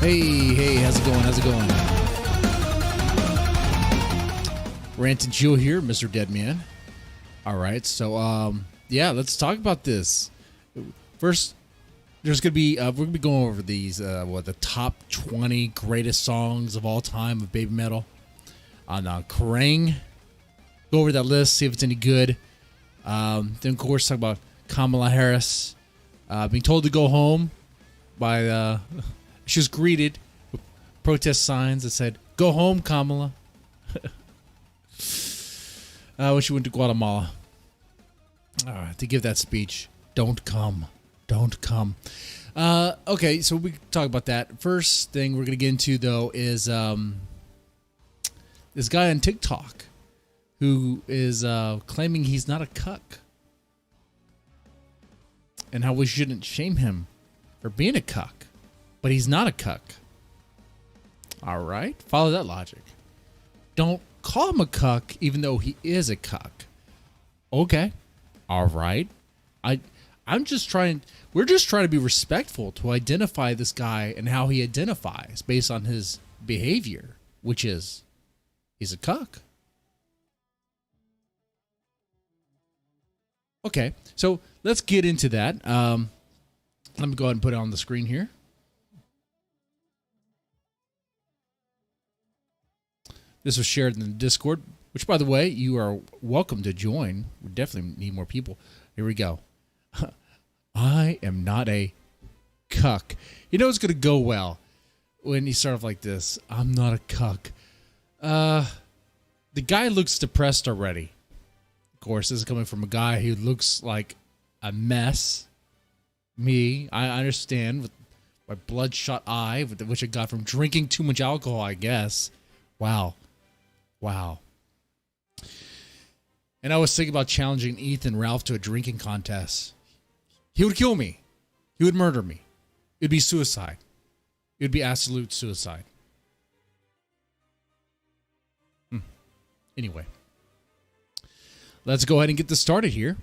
Hey, how's it going? Rant and Chill here, Mr. Deadman. All right, so let's talk about this. First, there's gonna be we're gonna be going over these the top 20 greatest songs of all time of Babymetal on Kerrang. Go over that list, see if it's any good. Then of course talk about Kamalah Harris being told to go home by she was greeted with protest signs that said, "Go home, Kamalah." When she went to Guatemala to give that speech. Don't come. Okay, so we can talk about that. First thing we're going to get into, though, is this guy on TikTok who is claiming he's not a cuck. And how we shouldn't shame him for being a cuck. But he's not a cuck. All right? Follow that logic. Don't call him a cuck even though he is a cuck. Okay. All right. We're just trying to be respectful to identify this guy and how he identifies based on his behavior, which is he's a cuck. Okay. So let's get into that. Let me go ahead and put it on the screen here. This was shared in the Discord, which, by the way, you are welcome to join. We definitely need more people. Here we go. I am not a cuck. You know it's going to go well when you start off like this. I'm not a cuck. The guy looks depressed already. Of course, this is coming from a guy who looks like a mess. Me, I understand, with my bloodshot eye, which I got from drinking too much alcohol, I guess. Wow. And I was thinking about challenging Ethan Ralph to a drinking contest. He would kill me. He would murder me. It would be suicide. It would be absolute suicide. Anyway. Let's go ahead and get this started here.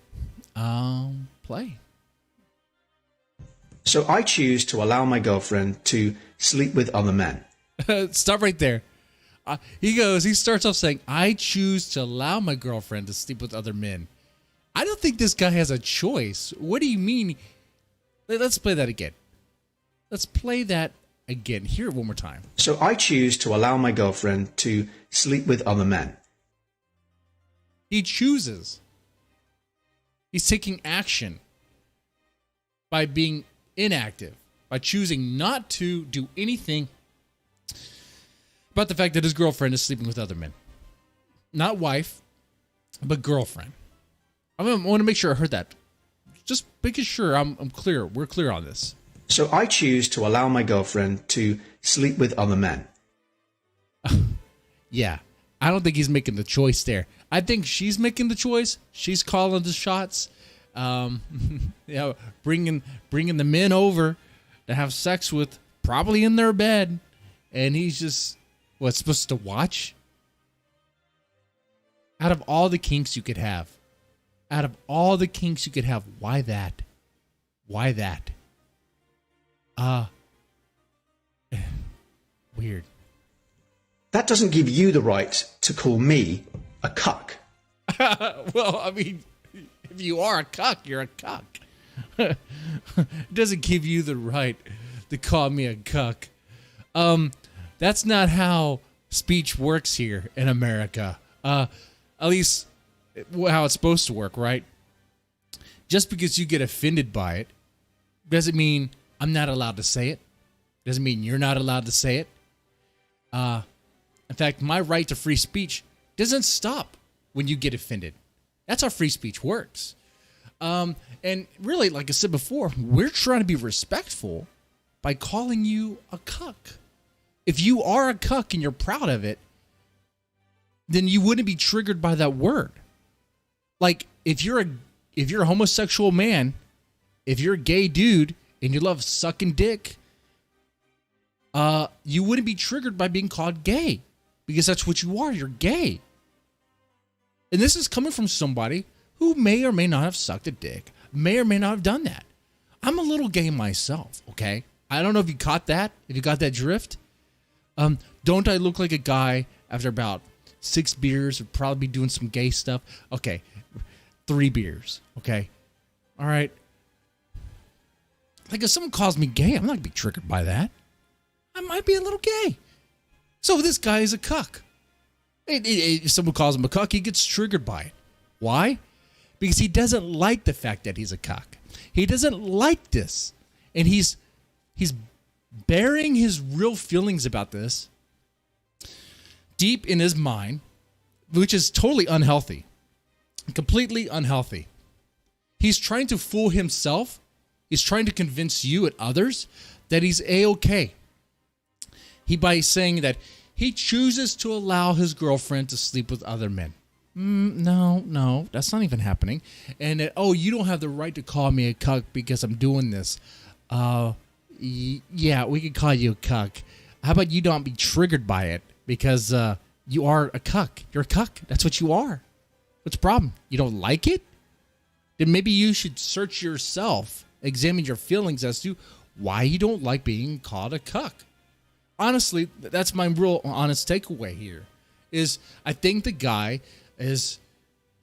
Play. So I choose to allow my girlfriend to sleep with other men. Stop right there. He starts off saying, I choose to allow my girlfriend to sleep with other men. I don't think this guy has a choice. What do you mean? Let's play that again. Hear it one more time. So I choose to allow my girlfriend to sleep with other men. He chooses. He's taking action by being inactive, by choosing not to do anything about the fact that his girlfriend is sleeping with other men. Not wife, but girlfriend. I want to make sure I heard that. Just making sure I'm clear. We're clear on this. So I choose to allow my girlfriend to sleep with other men. Yeah, I don't think he's making the choice there. I think she's making the choice. She's calling the shots. Bringing the men over to have sex with, probably in their bed, and he's just supposed to watch? Out of all the kinks you could have, why that? Why that? Weird. That doesn't give you the right to call me a cuck. Well, I mean, if you are a cuck, you're a cuck. It doesn't give you the right to call me a cuck. That's not how speech works here in America. At least how it's supposed to work, right? Just because you get offended by it doesn't mean I'm not allowed to say it. Doesn't mean you're not allowed to say it. In fact, my right to free speech doesn't stop when you get offended. That's how free speech works. And really, like I said before, we're trying to be respectful by calling you a cuck. If you are a cuck and you're proud of it, then you wouldn't be triggered by that word. Like if you're a homosexual man, if you're a gay dude and you love sucking dick, you wouldn't be triggered by being called gay because that's what you are. You're gay. And this is coming from somebody who may or may not have sucked a dick, may or may not have done that. I'm a little gay myself, okay? I don't know if you caught that, if you got that drift. Don't I look like a guy after about 6 beers, would probably be doing some gay stuff? Okay, 3 beers, okay? All right. Like if someone calls me gay, I'm not going to be triggered by that. I might be a little gay. So this guy is a cuck. If someone calls him a cuck, he gets triggered by it. Why? Because he doesn't like the fact that he's a cuck. He doesn't like this. And he's bearing his real feelings about this deep in his mind, which is totally unhealthy. Completely unhealthy. He's trying to fool himself. He's trying to convince you and others that he's A-okay. By saying that he chooses to allow his girlfriend to sleep with other men. No, that's not even happening. And that, you don't have the right to call me a cuck because I'm doing this. Yeah, we could call you a cuck. How about you don't be triggered by it because you are a cuck. You're a cuck. That's what you are. What's the problem? You don't like it? Then maybe you should search yourself, examine your feelings as to why you don't like being called a cuck. Honestly, that's my real honest takeaway here. Is I think the guy is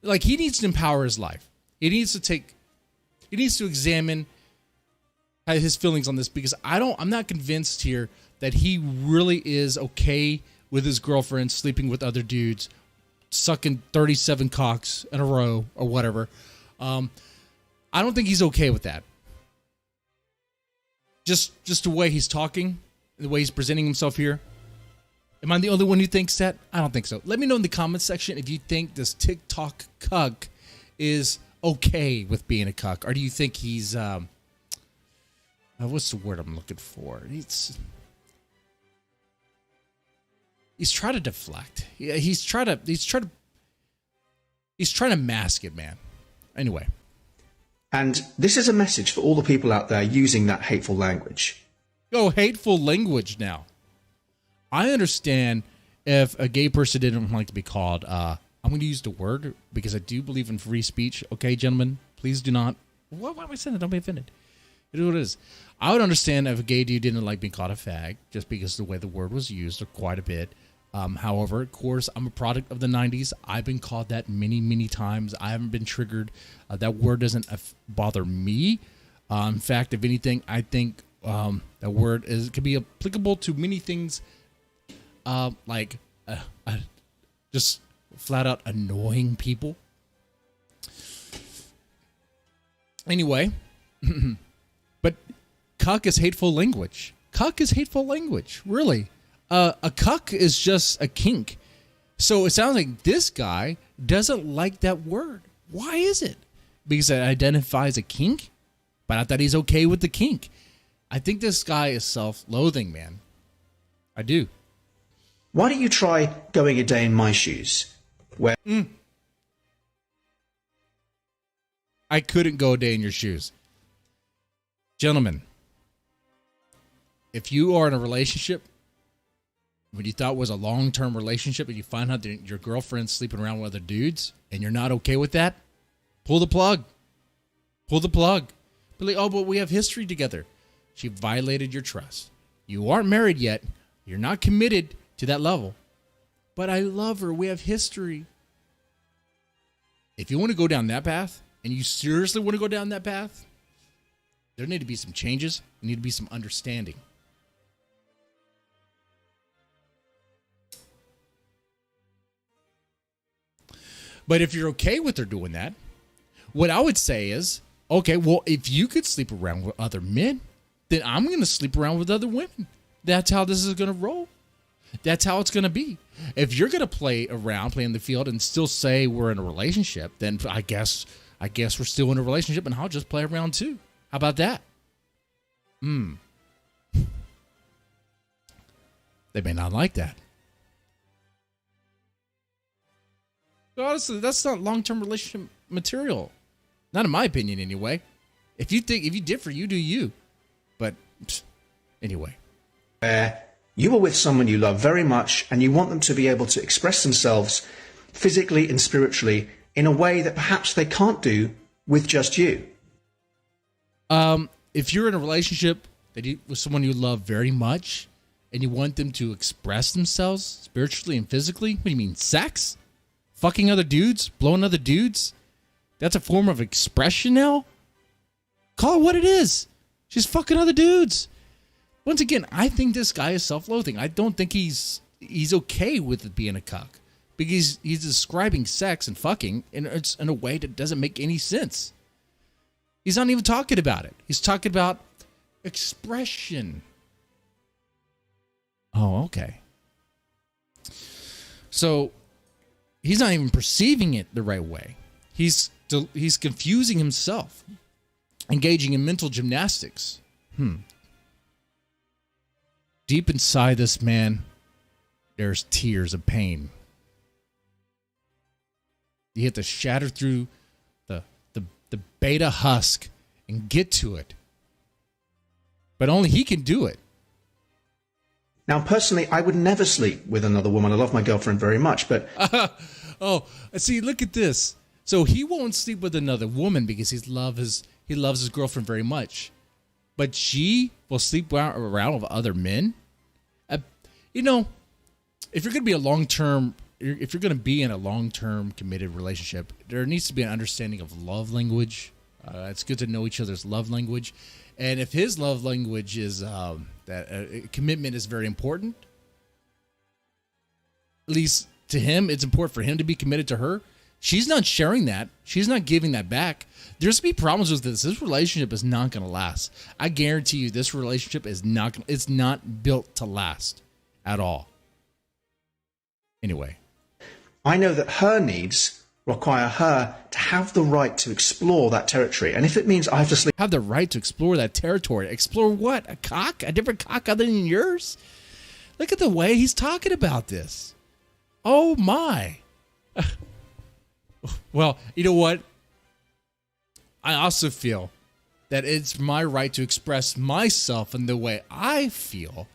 like he needs to empower his life. He needs to examine his feelings on this because I'm not convinced here that he really is okay with his girlfriend sleeping with other dudes, sucking 37 cocks in a row or whatever. I don't think he's okay with that. Just the way he's talking, the way he's presenting himself here. Am I the only one who thinks that? I don't think so. Let me know in the comments section if you think this TikTok cuck is okay with being a cuck, or do you think he's what's the word I'm looking for? He's trying to deflect. He's trying to mask it, man. Anyway. And this is a message for all the people out there using that hateful language. Oh, hateful language now. I understand if a gay person didn't like to be called, I'm going to use the word because I do believe in free speech. Okay, gentlemen, please do not. Why am I saying that? Don't be offended. It is what it is. I would understand if a gay dude didn't like being called a fag just because of the way the word was used quite a bit. However, of course, I'm a product of the 90s. I've been called that many, many times. I haven't been triggered. That word doesn't bother me. In fact, if anything, I think that word could be applicable to many things, like just flat out annoying people. Anyway, but cuck is hateful language. Cuck is hateful language, really. A cuck is just a kink. So it sounds like this guy doesn't like that word. Why is it? Because it identifies a kink? But I thought he's okay with the kink. I think this guy is self-loathing, man. I do. Why don't you try going a day in my shoes? Where I couldn't go a day in your shoes. Gentlemen, if you are in a relationship, what you thought was a long-term relationship, and you find out that your girlfriend's sleeping around with other dudes, and you're not okay with that, pull the plug. Pull the plug. Be like, but we have history together. She violated your trust. You aren't married yet. You're not committed to that level. But I love her. We have history. If you want to go down that path, and you seriously want to go down that path, there need to be some changes. There need to be some understanding. But if you're okay with her doing that, what I would say is, okay, well, if you could sleep around with other men, then I'm going to sleep around with other women. That's how this is going to roll. That's how it's going to be. If you're going to play in the field and still say we're in a relationship, then I guess we're still in a relationship, and I'll just play around too. How about that? They may not like that. But honestly, that's not long-term relationship material. Not in my opinion, anyway. If you differ, you do you. But anyway. You are with someone you love very much, and you want them to be able to express themselves physically and spiritually in a way that perhaps they can't do with just you. If you're in a relationship that you with someone you love very much, and you want them to express themselves spiritually and physically? What do you mean, sex? Fucking other dudes? Blowing other dudes? That's a form of expression now? Call it what it is. She's fucking other dudes. Once again, I think this guy is self-loathing. I don't think he's okay with it being a cuck. Because he's describing sex and fucking in a way that doesn't make any sense. He's not even talking about it. He's talking about expression. Oh, okay. So he's not even perceiving it the right way. He's confusing himself, engaging in mental gymnastics. Deep inside this man, there's tears of pain. You have to shatter through the beta husk and get to it. But only he can do it. Now, personally, I would never sleep with another woman. I love my girlfriend very much, but... Oh, see, look at this. So he won't sleep with another woman because he loves his girlfriend very much. But she will sleep around with other men? You know, if you're going to be if you're going to be in a long-term committed relationship, there needs to be an understanding of love language. It's good to know each other's love language. And if his love language is that commitment is very important, at least to him, it's important for him to be committed to her. She's not sharing that. She's not giving that back. There's going to be problems with this. This relationship is not going to last. I guarantee you this relationship is it's not built to last at all. Anyway. I know that her needs require her to have the right to explore that territory. And if it means I have to sleep... Have the right to explore that territory. Explore what? A cock? A different cock other than yours? Look at the way he's talking about this. Oh, my. Well, you know what? I also feel that it's my right to express myself in the way I feel.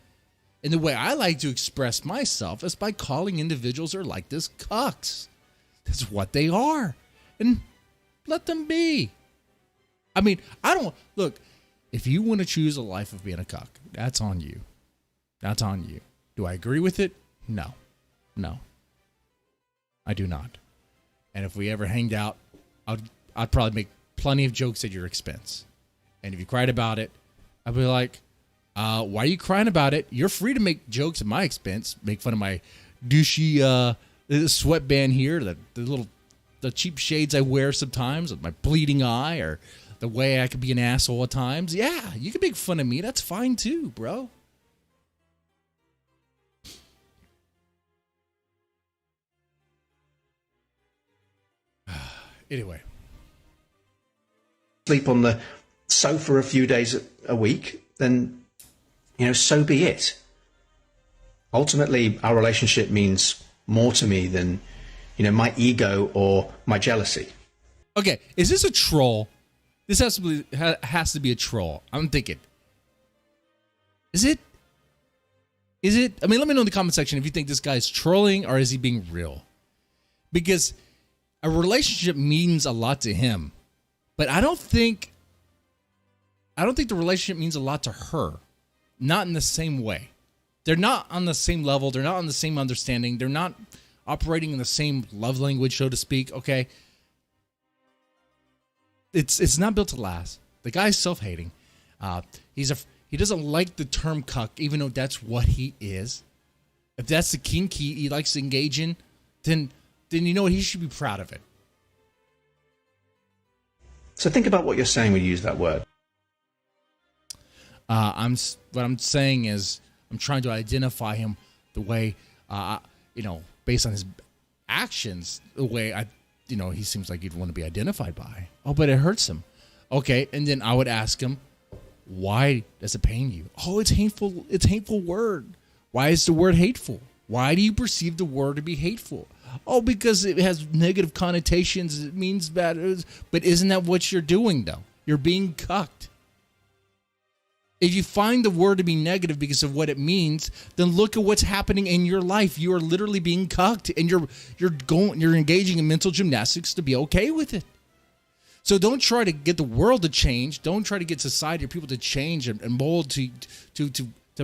And the way I like to express myself is by calling individuals who are like this cucks. That's what they are. And let them be. I mean, look, if you want to choose a life of being a cuck, that's on you. That's on you. Do I agree with it? No. I do not. And if we ever hanged out, I'd probably make plenty of jokes at your expense. And if you cried about it, I'd be like, why are you crying about it? You're free to make jokes at my expense. Make fun of my douchey sweatband here, the cheap shades I wear sometimes, with my bleeding eye, or the way I could be an asshole at times. Yeah, you can make fun of me. That's fine too, bro. Anyway. Sleep on the sofa a few days a week, then, so be it. Ultimately, our relationship means more to me than, my ego or my jealousy. Okay, is this a troll? This has to be a troll. I'm thinking. Is it? I mean, let me know in the comment section if you think this guy's trolling or is he being real. Because a relationship means a lot to him, but I don't think the relationship means a lot to her. Not in the same way. They're not on the same level. They're not on the same understanding. They're not operating in the same love language, so to speak. Okay. It's not built to last. The guy's self-hating. He doesn't like the term cuck, even though that's what he is. If that's the kink he likes to engage in, then you know what? He should be proud of it. So think about what you're saying when you use that word. What I'm saying is I'm trying to identify him the way, based on his actions, the way he seems like he'd want to be identified by. Oh, but it hurts him. Okay, and then I would ask him, why does it pain you? Oh, it's hateful. It's a hateful word. Why is the word hateful? Why do you perceive the word to be hateful? Oh, because it has negative connotations. It means bad. But isn't that what you're doing, though? You're being cucked. If you find the word to be negative because of what it means, then look at what's happening in your life. You are literally being cucked, and you're engaging in mental gymnastics to be okay with it. So don't try to get the world to change. Don't try to get society or people to change and mold to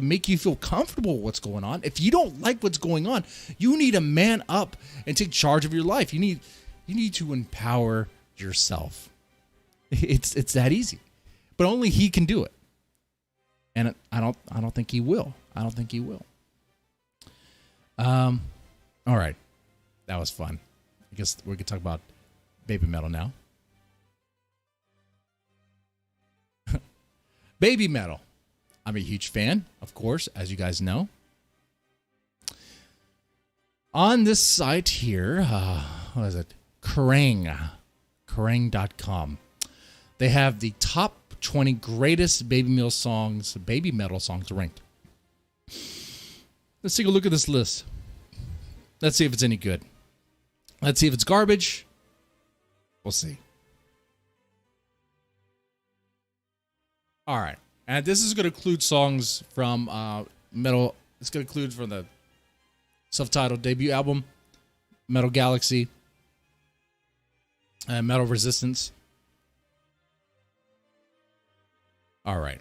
make you feel comfortable with what's going on. If you don't like what's going on, you need to man up and take charge of your life. You need to empower yourself. It's that easy. But only he can do it. And I don't think he will. I don't think he will. All right. That was fun. I guess we could talk about Babymetal now. Babymetal. I'm a huge fan, of course, as you guys know. On this site here, what is it? Kerrang.com. They have the top 20 greatest Babymetal songs ranked. Let's take a look at this list. Let's see if it's any good. Let's see if it's garbage. We'll see. All right. And this is going to include songs from Metal. It's going to include from the self-titled debut album, Metal Galaxy, and Metal Resistance. All right.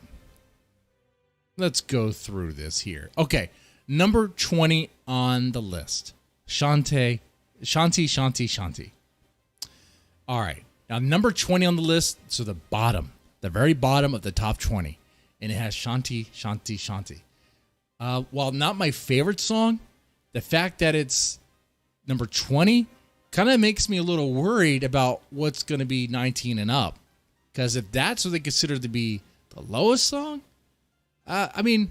Let's go through this here. Okay. Number 20 on the list. Shanti. All right. Now, number 20 on the list, so the very bottom of the top 20. And it has Shanti. While not my favorite song, the fact that it's number 20 kind of makes me a little worried about what's going to be 19 and up. Because if that's what they consider to be the lowest song, I mean,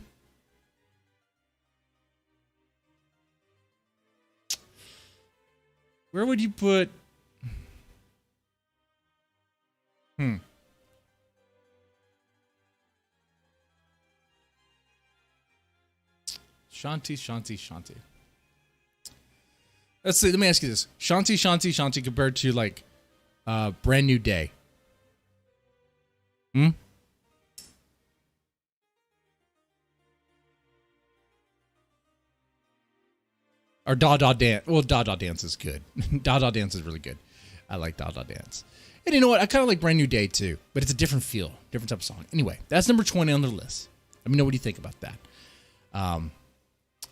where would you put? Shanti. Let's see. Let me ask you this: Shanti compared to like Brand New Day. Or Da Da Dance. Well, Da Da Dance is good. Da Da Dance is really good. I like Da Da Dance. And you know what? I kind of like Brand New Day too, but it's a different feel, different type of song. Anyway, that's number 20 on the list. Let me know what you think about that.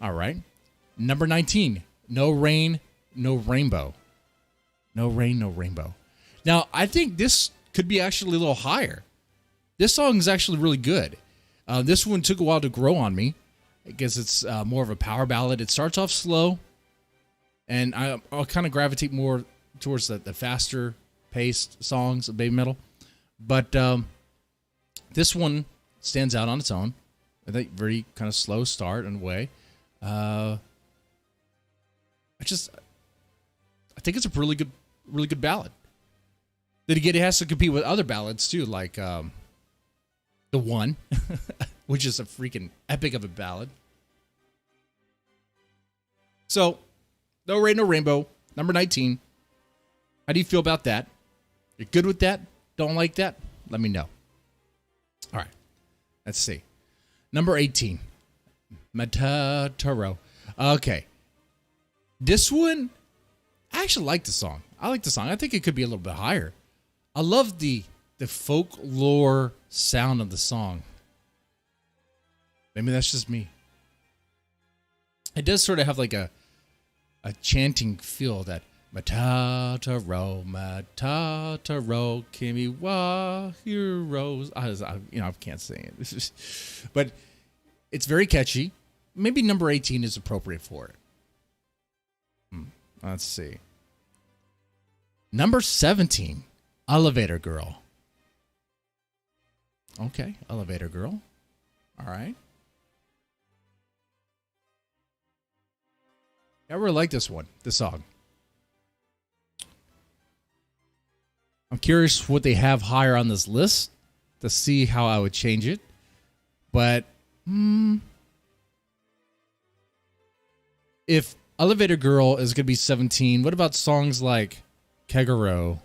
All right. Number 19, No Rain, No Rainbow. No Rain, No Rainbow. Now, I think this could be actually a little higher. This song is actually really good. This one took a while to grow on me. I guess it's more of a power ballad. It starts off slow, and I'll kind of gravitate more towards the faster paced songs of Babymetal. But this one stands out on its own. I think very kind of slow start in a way. I think it's a really good ballad. Then again, it has to compete with other ballads too, like The One, which is a freaking epic of a ballad. So, No Rain, No Rainbow, number 19. How do you feel about that? You're good with that? Don't like that? Let me know. All right. Let's see. Number 18. Metataro. Okay. This one, I actually like the song. I like the song. I think it could be a little bit higher. I love the folklore sound of the song. Maybe that's just me. It does sort of have like a chanting feel, that Metataro, Metataro, Kimi wa heroes. I can't sing it. But it's very catchy. Maybe number 18 is appropriate for it. Let's see. Number 17, Elevator Girl. Okay, Elevator Girl. All right. I really like this song. I'm curious what they have higher on this list to see how I would change it. But if Elevator Girl is going to be 17, what about songs like Kegaro?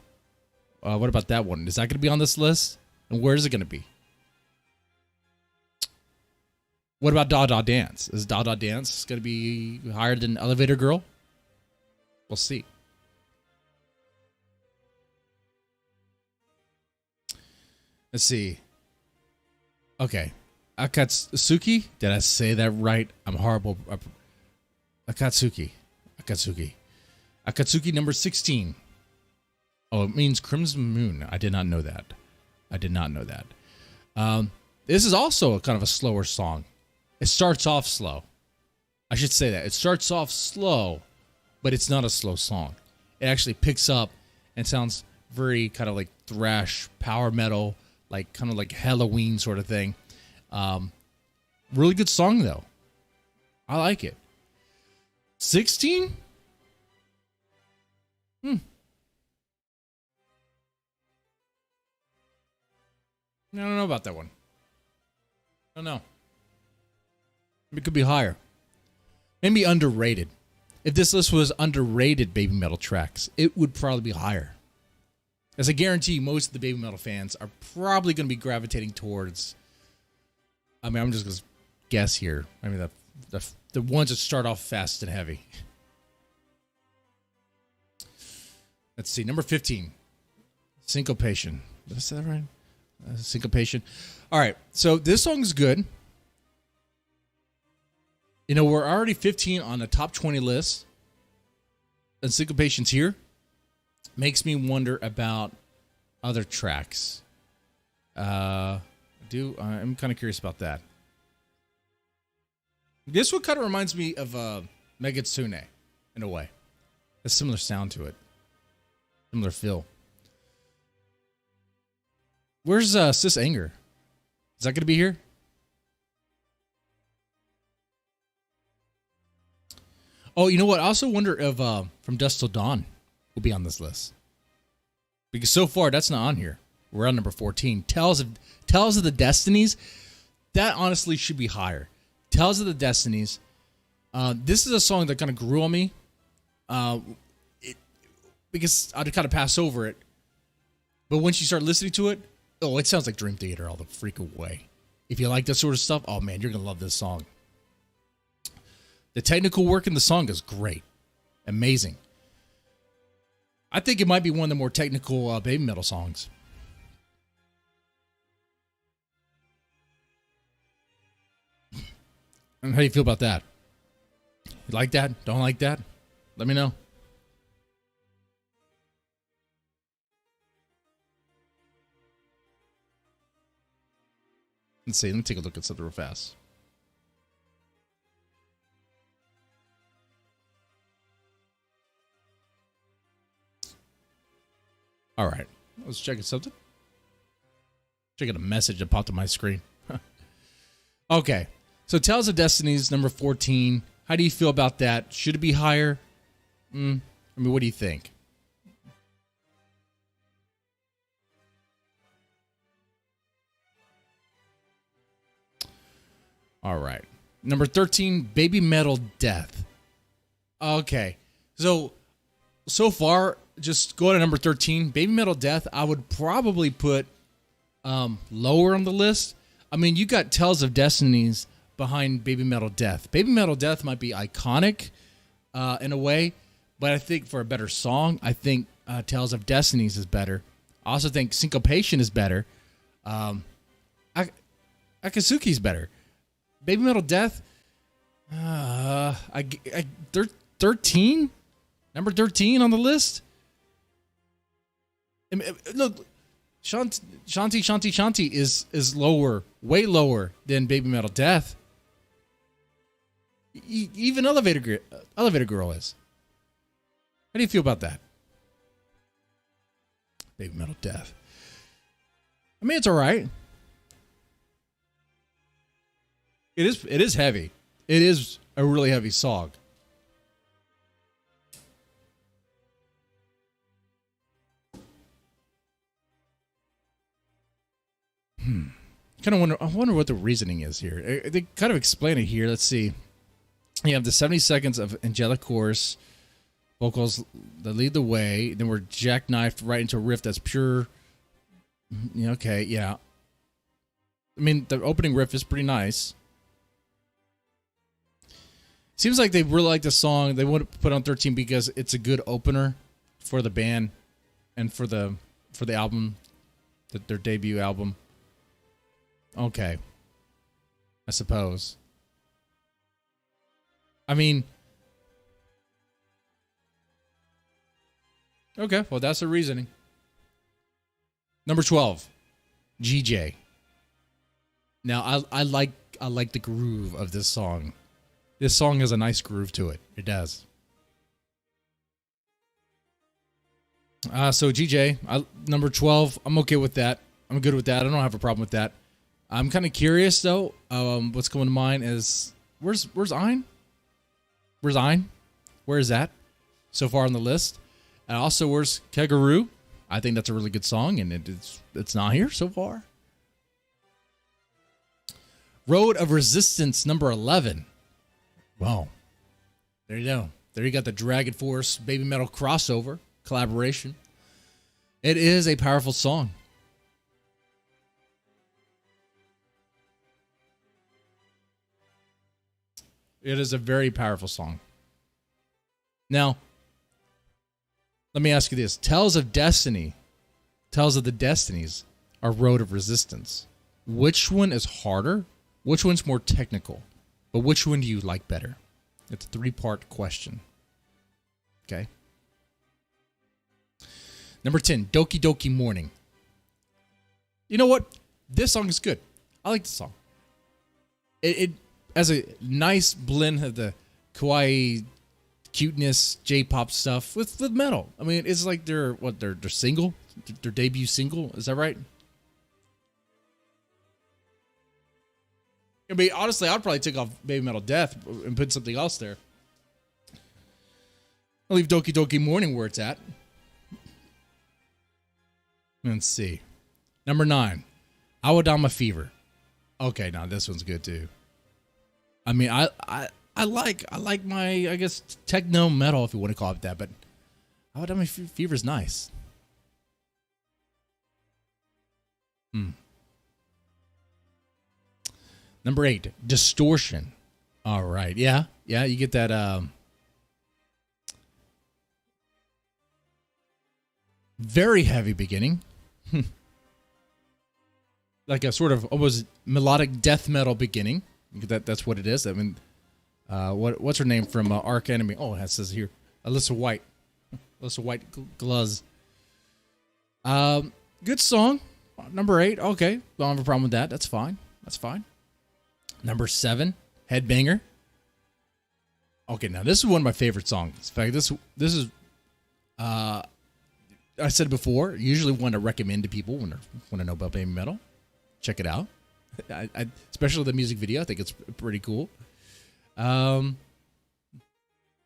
What about that one? Is that going to be on this list? And where is it going to be? What about Da Da Dance? Is Da Da Dance going to be higher than Elevator Girl? We'll see. Let's see. Okay. Akatsuki? Did I say that right? I'm horrible. Akatsuki. Akatsuki number 16. Oh, it means Crimson Moon. I did not know that. This is also a kind of a slower song. It starts off slow. I should say that. It starts off slow, but it's not a slow song. It actually picks up and sounds very kind of like thrash, power metal, like kind of like Halloween sort of thing. Really good song, though. I like it. 16? I don't know about that one. I don't know. It could be higher. Maybe underrated. If this list was underrated Babymetal tracks, it would probably be higher. As I guarantee most of the Babymetal fans are probably going to be gravitating towards... I mean, I'm just going to guess here. I mean, the ones that start off fast and heavy. Let's see. Number 15. Syncopation. Did I say that right? Syncopation. All right. So this song is good. You know, we're already 15 on the top 20 list. And Syncopation's here. Makes me wonder about other tracks. I'm kind of curious about that. This one kind of reminds me of Megitsune in a way. A similar sound to it. Similar feel. Where's Sis Anger? Is that going to be here? Oh, you know what? I also wonder if From Dusk Till Dawn will be on this list. Because so far, that's not on here. We're on number 14. Tales of the Destinies. That honestly should be higher. Tales of the Destinies. This is a song that kind of grew on me. Because I'd kind of pass over it. But once you start listening to it, it sounds like Dream Theater all the freaking way. If you like that sort of stuff, oh man, you're going to love this song. The technical work in the song is great. Amazing. I think it might be one of the more technical Babymetal songs. And how do you feel about that? You like that? Don't like that? Let me know. Let's see. Let me take a look at something real fast. All right. Let's check something. Checking a message that popped on my screen. Okay. So Tales of Destinies, number 14. How do you feel about that? Should it be higher? I mean, what do you think? All right. Number 13, Babymetal Death. Okay. So far, just go to number 13. Babymetal Death, I would probably put lower on the list. I mean, you got Tales of Destinies behind Babymetal Death. Babymetal Death might be iconic in a way, but I think for a better song, I think Tales of Destinies is better. I also think Syncopation is better. Akatsuki's better. Babymetal Death, 13? Number 13 on the list? Look, Shanti is lower, way lower than Babymetal Death. Even Elevator Girl is. How do you feel about that? Babymetal Death. I mean, it's all right. It is heavy. It is a really heavy song. I wonder what the reasoning is here. They kind of explain it here. Let's see. You have the 70 seconds of angelic chorus, vocals that lead the way. Then we're jackknifed right into a riff that's pure. Okay, yeah. I mean, the opening riff is pretty nice. Seems like they really like the song. They want to put on 13 because it's a good opener for the band and for the album. their debut album. Okay. I suppose. I mean, okay, well, that's the reasoning. Number 12, GJ. Now, I like the groove of this song. This song has a nice groove to it. It does. So GJ, number 12, I'm okay with that. I'm good with that. I don't have a problem with that. I'm kind of curious though. What's coming to mind is where's Ein? Where's Ein? Where is that so far on the list? And also, where's Kegaroo? I think that's a really good song, and it's not here so far. Road of Resistance, number 11. Wow. There you go. There you got the Dragon Force Babymetal crossover collaboration. It is a powerful song. It is a very powerful song. Now, let me ask you this. Tales of Destiny, Tales of the Destinies are Road of Resistance. Which one is harder? Which one's more technical? But which one do you like better? It's a 3-part question. Okay. Number 10, Doki Doki Morning. You know what? This song is good. I like this song. It has a nice blend of the kawaii cuteness, J-pop stuff with metal. I mean, it's like their single, their debut single. Is that right? I mean, honestly, I'd probably take off Babymetal Death and put something else there. I'll leave Doki Doki Morning where it's at. Let's see. Number 9, Awadama Fever. Okay, now this one's good too. I mean, I like my, I guess, techno metal, if you want to call it that, but Awadama Fever is nice. Number 8, Distortion. All right, yeah, you get that very heavy beginning. Like a sort of almost melodic death metal beginning. That's what it is. I mean, what's her name from Arc Enemy? Oh, it says here, Alyssa White. Alyssa White Gluz. Good song. Number 8. Okay, don't have a problem with that. That's fine. Number 7, Headbanger. Okay, now this is one of my favorite songs. In fact, this is I said before, usually want to recommend to people when they want to know about Babymetal. Check it out. Especially the music video. I think it's pretty cool.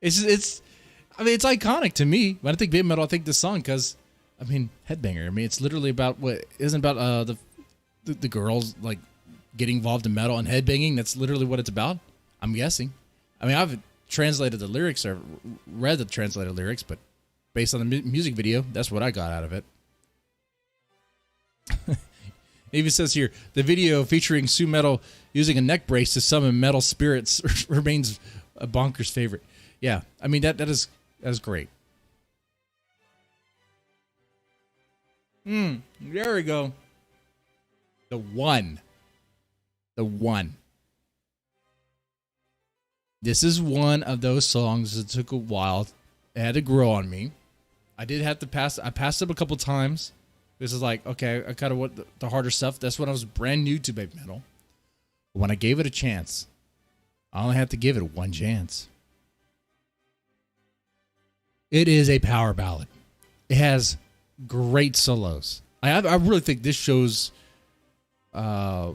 It's iconic to me. When I think Babymetal, I think this song because, I mean, Headbanger. I mean, it's literally about isn't about the girls like getting involved in metal and headbanging. That's literally what it's about. I'm guessing. I mean, I've translated the lyrics or read the translated lyrics, but based on the music video, that's what I got out of it. It even says here, the video featuring Sue Metal using a neck brace to summon metal spirits remains a bonkers favorite. Yeah, I mean, that is great. There we go. The one. This is one of those songs that took a while. It had to grow on me. I did have to pass. I passed it a couple times. This is like, okay, I kind of want the harder stuff. That's when I was brand new to Babymetal. But when I gave it a chance, I only had to give it one chance. It is a power ballad. It has great solos. I really think this shows a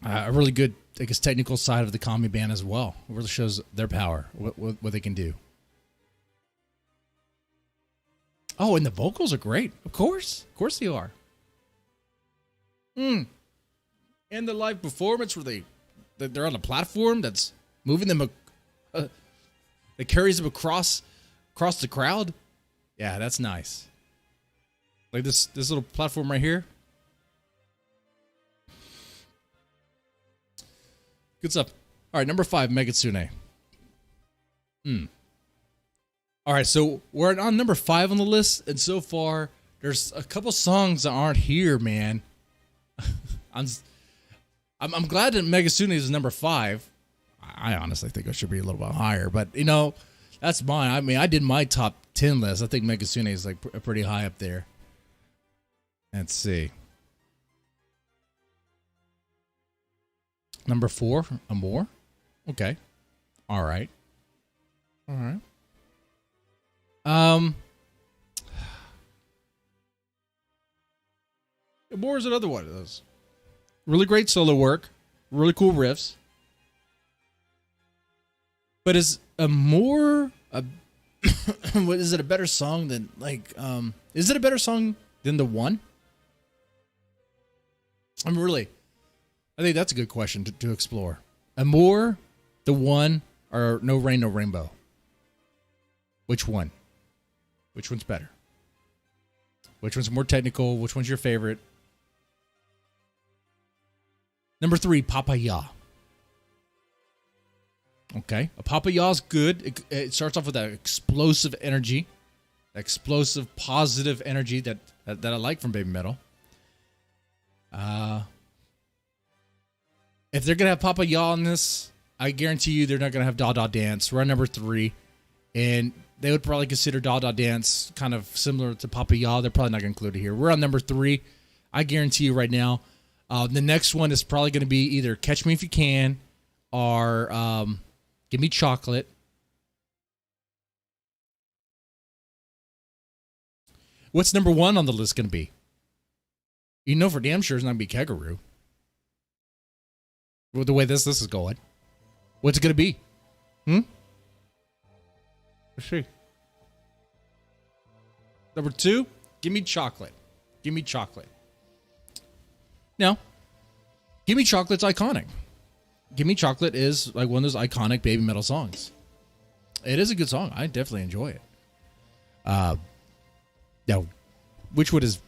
really good, I guess, technical side of the Kami band as well. It really shows their power, what they can do. Oh, and the vocals are great. Of course they are. And the live performance where they're on a platform that's moving them, that carries them across the crowd. Yeah, that's nice. Like this little platform right here. Good stuff. All right, number 5, Megatsune. All right, so we're on number 5 on the list, and so far, there's a couple songs that aren't here, man. I'm glad that Megasune is number 5. I honestly think it should be a little bit higher, but that's mine. I mean, I did my top 10 list. I think Megasune is like pretty high up there. Let's see. Number 4, Amore. Okay. All right. Amore is another one of those. Really great solo work. Really cool riffs. But is Amore what is it, a better song than is it a better song than the one? I think that's a good question to explore. Amore, the one, or No Rain, No Rainbow? Which one? Which one's better? Which one's more technical? Which one's your favorite? Number 3, Papaya. Okay, a Papaya's good. It starts off with that explosive energy, explosive positive energy that I like from Babymetal. If they're gonna have Papaya on this, I guarantee you they're not gonna have Da Da Dance. We're on number 3, and they would probably consider Da Da Dance kind of similar to Papaya. They're probably not gonna include it here. We're on number 3. I guarantee you right now. The next one is probably gonna be either Catch Me If You Can or Give Me Chocolate. What's number 1 on the list going to be? For damn sure it's not going to be Kegaroo. With the way this is going. What's it going to be? Let's see. Number 2, Give Me Chocolate. Give Me Chocolate. Now, Give Me Chocolate's iconic. Give Me Chocolate is like one of those iconic Babymetal songs. It is a good song. I definitely enjoy it. Now, which one is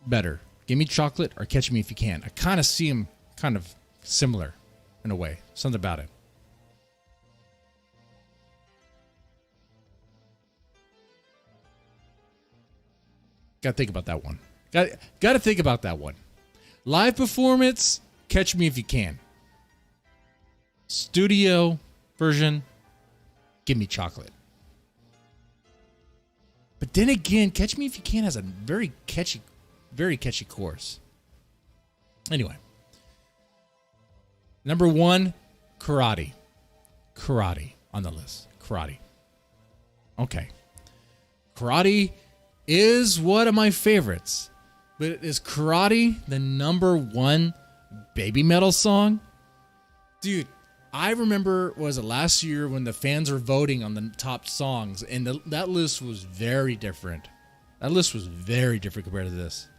better? Give Me Chocolate or Catch Me If You Can? I kind of see them kind of similar in a way. Something about it. Got to think about that one. Got to think about that one. Live performance, Catch Me If You Can. Studio version, Give Me Chocolate. But then again, Catch Me If You Can has a very catchy chorus. Anyway. Number 1, Karate. Karate on the list. Karate. Okay. Karate is one of my favorites. But is Karate the number 1 Babymetal song? Dude, I remember, was it last year when the fans were voting on the top songs, and that list was very different. That list was very different compared to this.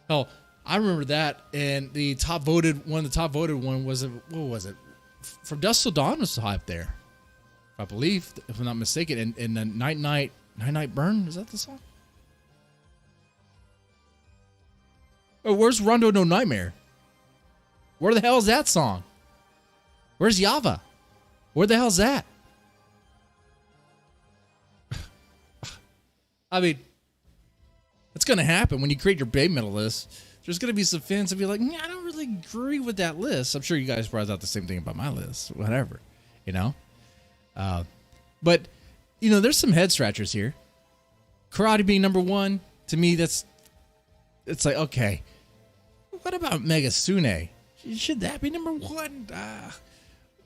Oh, I remember that, and one of the top voted one was, what was it? From Dusk Till Dawn was high up there, I believe, if I'm not mistaken. And the Night Night Burn, is that the song? Oh, where's Rondo No Nightmare? Where the hell is that song? Where's Yava? Where the hell's that? I mean, it's going to happen when you create your Babymetal list. There's going to be some fans that be like, I don't really agree with that list. I'm sure you guys probably thought the same thing about my list. Whatever, But, there's some head scratchers here. Karate being number 1, to me, it's like, okay, what about Megasune? Should that be number 1?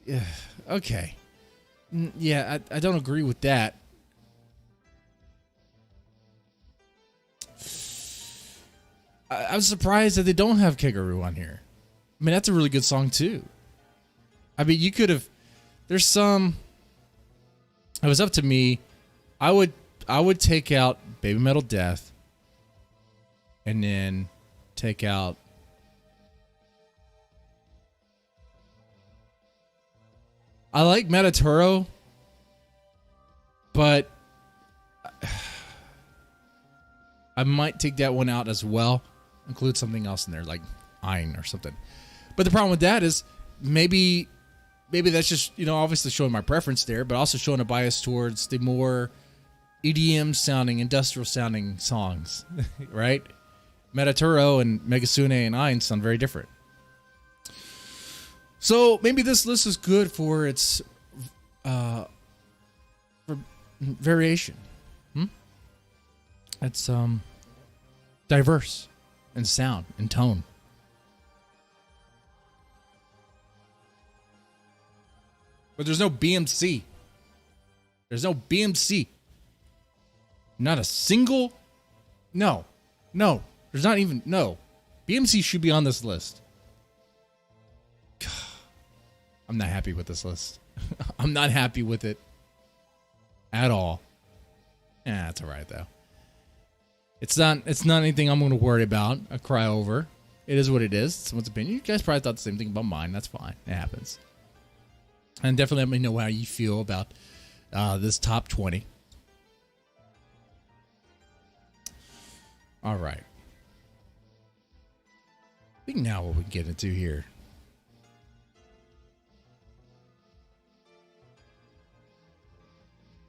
Yeah, okay. Yeah, I don't agree with that. I was surprised that they don't have Kegaroo on here. I mean, that's a really good song too. I mean, you could have. There's some. It was up to me. I would take out Babymetal Death, and then take out. I like Metaturo, but I might take that one out as well. Include something else in there, like Ein or something. But the problem with that is maybe that's just, obviously showing my preference there, but also showing a bias towards the more, EDM sounding, industrial sounding songs, right? Metaturo and Megasune and Ein sound very different. So maybe this list is good for its for variation. It's diverse in sound and tone. But there's no BMC. There's no BMC. Not a single. No. There's not even. No. BMC should be on this list. I'm not happy with this list. I'm not happy with it at all. That's all right, though. It's not anything I'm going to worry about, cry over. It is what it is. It's someone's opinion. You guys probably thought the same thing about mine. That's fine. It happens. And definitely let me know how you feel about this top 20. All right. I think now what we can get into here.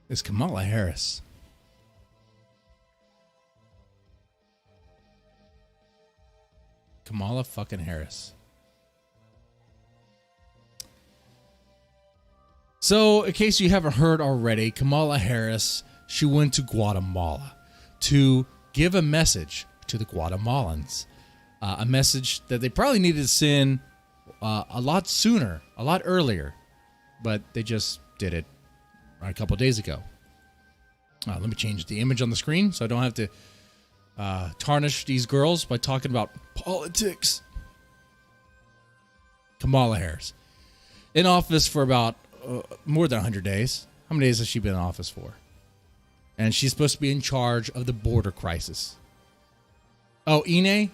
Is Kamalah Harris. Kamalah fucking Harris. So, in case you haven't heard already, Kamalah Harris, she went to Guatemala to give a message to the Guatemalans. A message that they probably needed to send a lot sooner, a lot earlier, but they just did it a couple of days ago. Let me change the image on the screen so I don't have to tarnish these girls by talking about politics. Kamalah Harris. In office for about more than 100 days. How many days has she been in office for? And she's supposed to be in charge of the border crisis. Oh, Ine?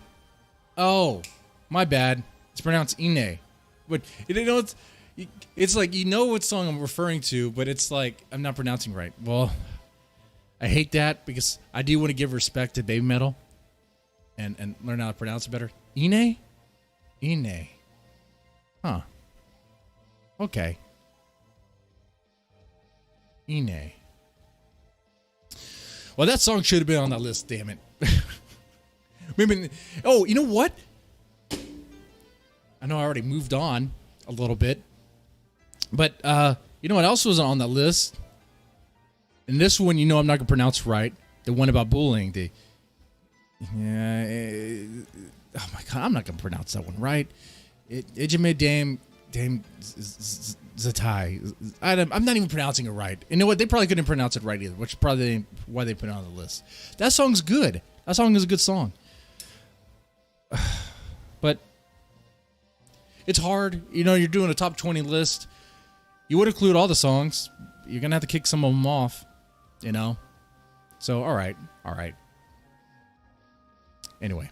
Oh, my bad. It's pronounced Ine. But you know, it's like, you know what song I'm referring to, but it's like I'm not pronouncing right. Well, I hate that because I do want to give respect to Babymetal and learn how to pronounce it better. Ine? Ine. Huh. Okay. Ine. Well, that song should have been on that list, damn it. Maybe. Oh, you know what? I know I already moved on a little bit. But you know what else was on that list? And this one, you know I'm not going to pronounce right. The one about bullying. Oh my God, I'm not going to pronounce that one right. Ijime Dame Zatai. I'm not even pronouncing it right. You know what? They probably couldn't pronounce it right either, which is probably why they put it on the list. That song's good. That song is a good song. But it's hard. You know, you're doing a top 20 list. You would include all the songs. You're going to have to kick some of them off, you know? So, all right. Anyway,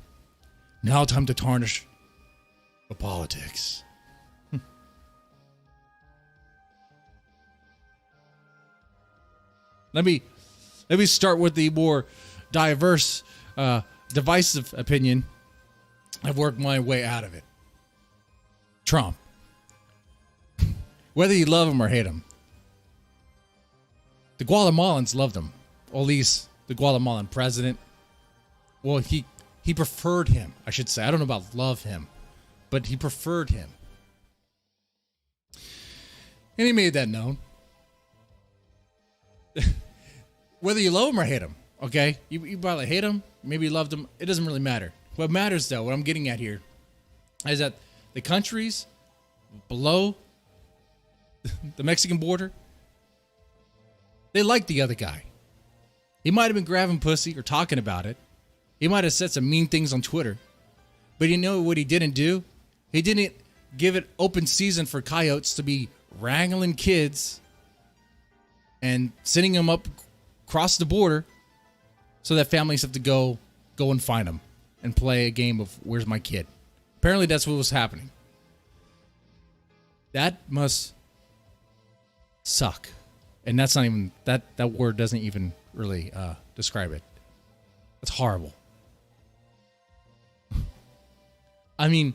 now time to tarnish the politics. Let me start with the more diverse, divisive opinion. I've worked my way out of it. Trump. Whether you love him or hate him, the Guatemalans loved him. Or at least the Guatemalan president. Well, he preferred him, I should say. I don't know about love him, but he preferred him. And he made that known. Whether you love him or hate him, okay? You probably hate him, maybe you loved him. It doesn't really matter. What matters, though, what I'm getting at here, is that the countries below the Mexican border, they like the other guy. He might have been grabbing pussy or talking about it. He might have said some mean things on Twitter. But you know what he didn't do? He didn't give it open season for coyotes to be wrangling kids and sending them up across the border so that families have to go and find them and play a game of where's my kid. Apparently that's what was happening. That must suck. And that's not even, that word doesn't even really describe it. It's horrible. I mean,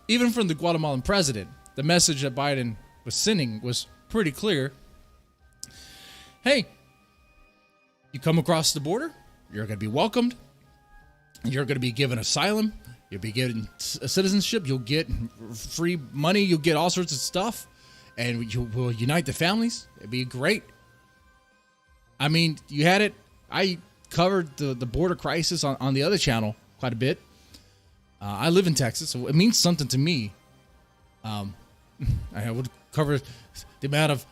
even from the Guatemalan president, the message that Biden was sending was pretty clear. Hey, you come across the border, you're going to be welcomed. You're going to be given asylum. You'll be given a citizenship. You'll get free money. You'll get all sorts of stuff. And you will unite the families. It'd be great. I mean, you had it. I covered the border crisis on the other channel quite a bit. I live in Texas, so it means something to me. I would cover the amount of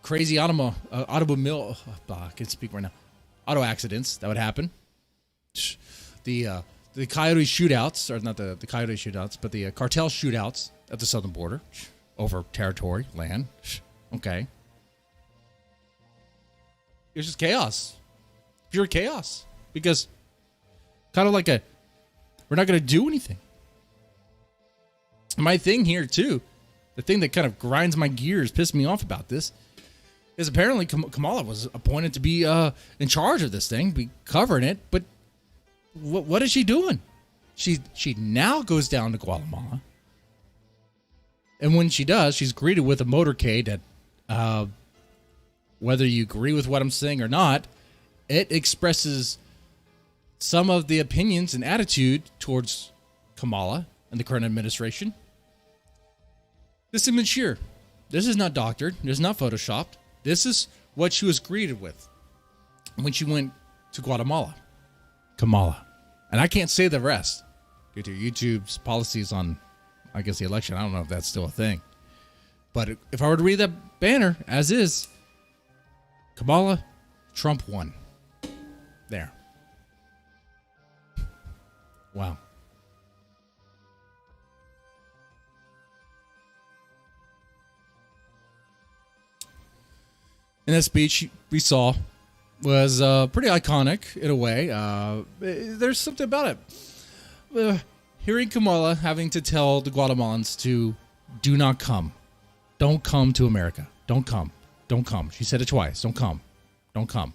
crazy automobile, I can speak right now, auto accidents that would happen. The coyote shootouts, or not the coyote shootouts, but the cartel shootouts at the southern border over territory, land. Okay. It's just chaos. Pure chaos. Because kind of like we're not going to do anything. My thing here, too, the thing that kind of grinds my gears, pissed me off about this, is apparently Kamalah was appointed to be in charge of this thing, be covering it, but what is she doing? She now goes down to Guatemala, and when she does, she's greeted with a motorcade that, whether you agree with what I'm saying or not, it expresses some of the opinions and attitude towards Kamalah and the current administration. This is immature. This is not doctored. This is not photoshopped. This is what she was greeted with when she went to Guatemala. Kamalah. And I can't say the rest due to YouTube's policies on, I guess, the election. I don't know if that's still a thing. But if I were to read that banner as is, Kamalah, Trump won. There. Wow. And that speech we saw was pretty iconic in a way. There's something about it. Hearing Kamalah having to tell the Guatemalans to do not come. Don't come to America. Don't come. Don't come. She said it twice. Don't come. Don't come.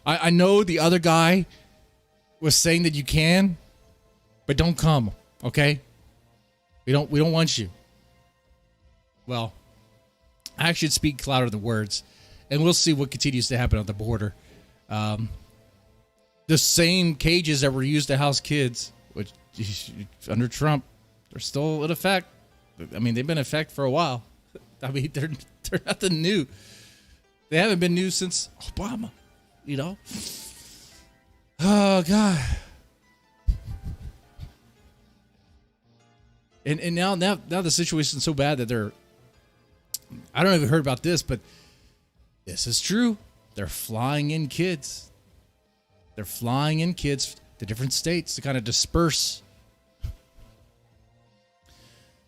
I know the other guy was saying that you can, but don't come, okay? We don't want you. Well, actions speak louder than words, and we'll see what continues to happen at the border. The same cages that were used to house kids, which under Trump, they're still in effect. I mean, they've been in effect for a while. I mean, they're nothing new. They haven't been new since Obama, you know? Oh, God. And now the situation's so bad that they're, I don't know if you heard about this, but this is true. They're flying in kids. They're flying in kids to different states to kind of disperse,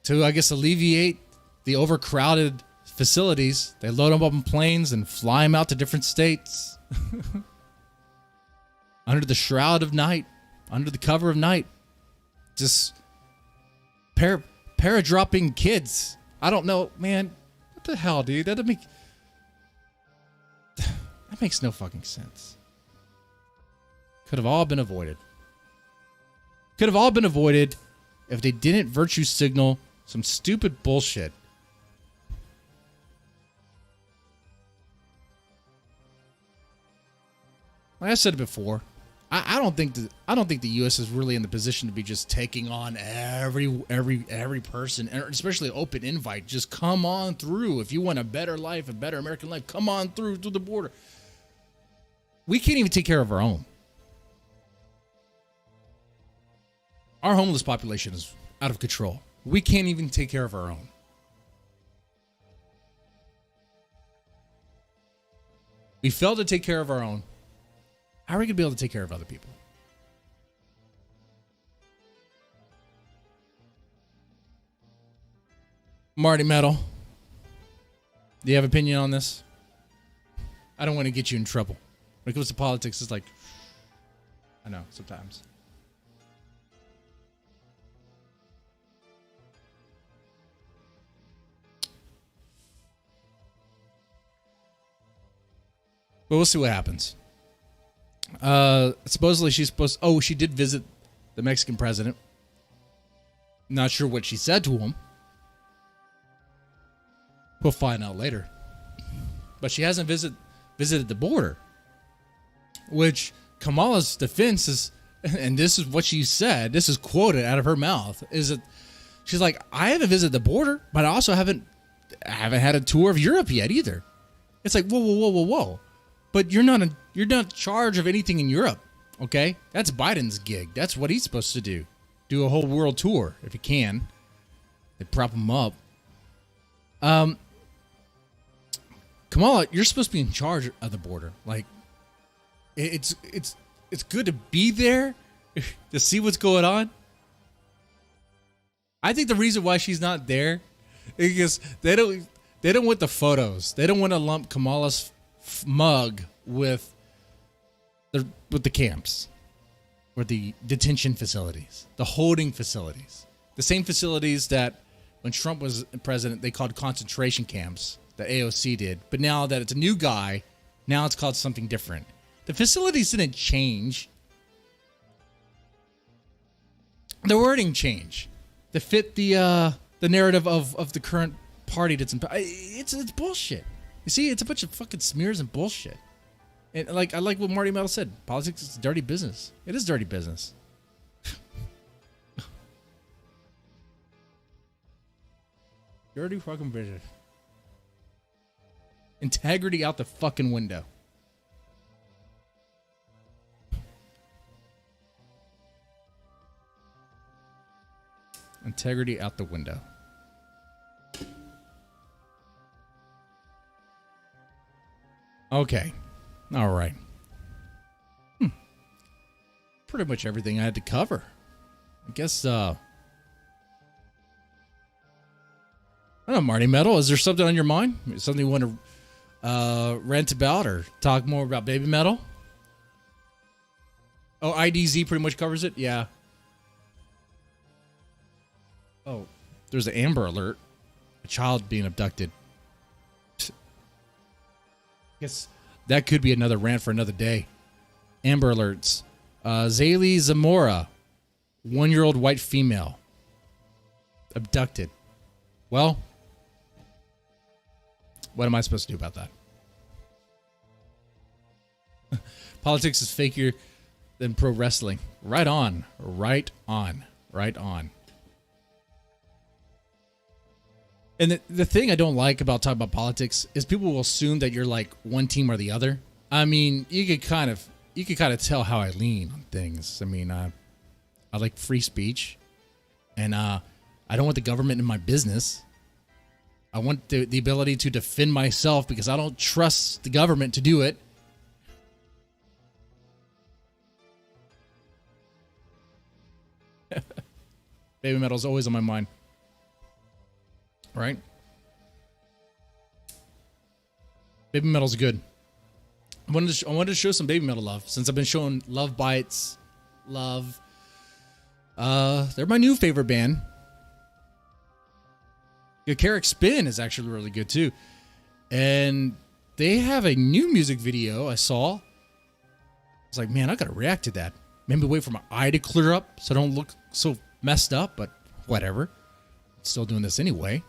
to, I guess, alleviate the overcrowded facilities. They load them up in planes and fly them out to different states under the shroud of night, under the cover of night. Just para-dropping kids. I don't know, man. What the hell, dude? That makes no fucking sense. Could have all been avoided. Could have all been avoided if they didn't virtue signal some stupid bullshit. Like I said before, I don't think the U.S. is really in the position to be just taking on every person, and especially an open invite. Just come on through if you want a better life, a better American life. Come on through to the border. We can't even take care of our own. Our homeless population is out of control. We can't even take care of our own. We failed to take care of our own. How are we going to be able to take care of other people? Babymetal, do you have an opinion on this? I don't want to get you in trouble. When it comes to politics, it's like, I know, sometimes. But we'll see what happens. Supposedly she did visit the Mexican president. Not sure what she said to him. We'll find out later. But she hasn't visited the border. Which Kamalah's defense is, and this is what she said, this is quoted out of her mouth, is that she's like, I haven't visited the border, but I also haven't had a tour of Europe yet either. It's like, whoa. But you're not in charge of anything in Europe, okay? That's Biden's gig. That's what he's supposed to do. Do a whole world tour if he can. They prop him up. Kamalah, you're supposed to be in charge of the border. Like, it's good to be there to see what's going on. I think the reason why she's not there is because they don't want the photos. They don't want to lump Kamalah's mug with the camps, or the detention facilities, the holding facilities, the same facilities that when Trump was president they called concentration camps. The AOC did, but now that it's a new guy, now it's called something different. The facilities didn't change. The wording changed to fit the narrative of the current party that's in. It's bullshit. You see, it's a bunch of fucking smears and bullshit. And I like what Marty Metal said. Politics is dirty business. It is dirty business. Dirty fucking business. Integrity out the fucking window. Integrity out the window. Okay. All right. Pretty much everything I had to cover. I guess, I don't know, Marty Metal, is there something on your mind? Something you want to rant about or talk more about Babymetal? Oh, IDZ pretty much covers it? Yeah. Oh, there's an Amber Alert. A child being abducted. Guess that could be another rant for another day. Amber Alerts. Zaylee Zamora, 1-year-old white female, abducted. Well, what am I supposed to do about that? Politics is fakier than pro wrestling. Right on. Right on. Right on. And the thing I don't like about talking about politics is people will assume that you're like one team or the other. I mean, you could kind of tell how I lean on things. I mean, I like free speech, and I don't want the government in my business. I want the ability to defend myself because I don't trust the government to do it. Babymetal is always on my mind. Right? Babymetal's good. I wanted to show some Babymetal love since I've been showing Love Bites, Love. They're my new favorite band. Carrick Spin is actually really good too, and they have a new music video I saw. I was like, man, I gotta react to that. Maybe wait for my eye to clear up so I don't look so messed up, but whatever. I'm still doing this anyway.